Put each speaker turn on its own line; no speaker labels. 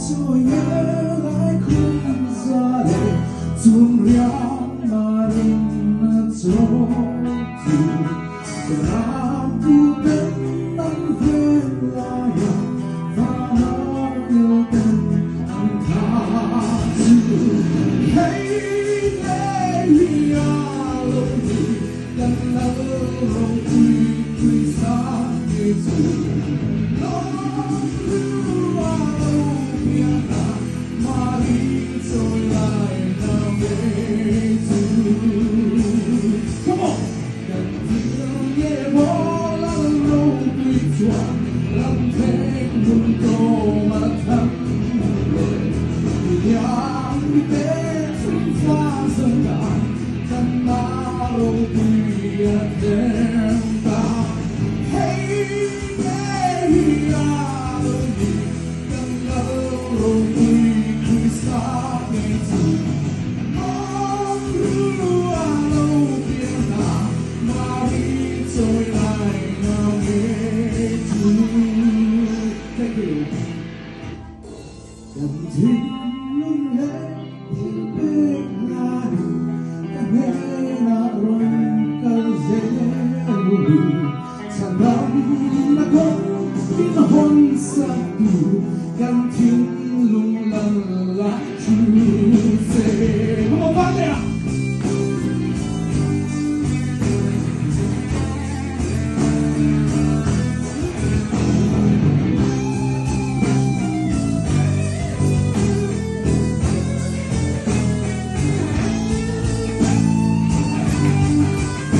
cho nhớ lại khung giờ đây tuôn riang mà đêm trôi aku tenang berlayar dengan angkasa. Hey, hey, ya Rabbi, dan Rabbi bisa itu. Lòng thêm một câu mà thắm yang biết pha dần đàn căn bao bia đêm ta hey hey ya đi căn lâu khi xa ngày tu mong ru lâu kia ta mà đi trôi lại nào nghe Thank you. Dần thiên luôn hết những biết là các nghe là rồi cần dễ buồn chẳng đắm là không biết hôn sắc đủ căn thiên luôn lần là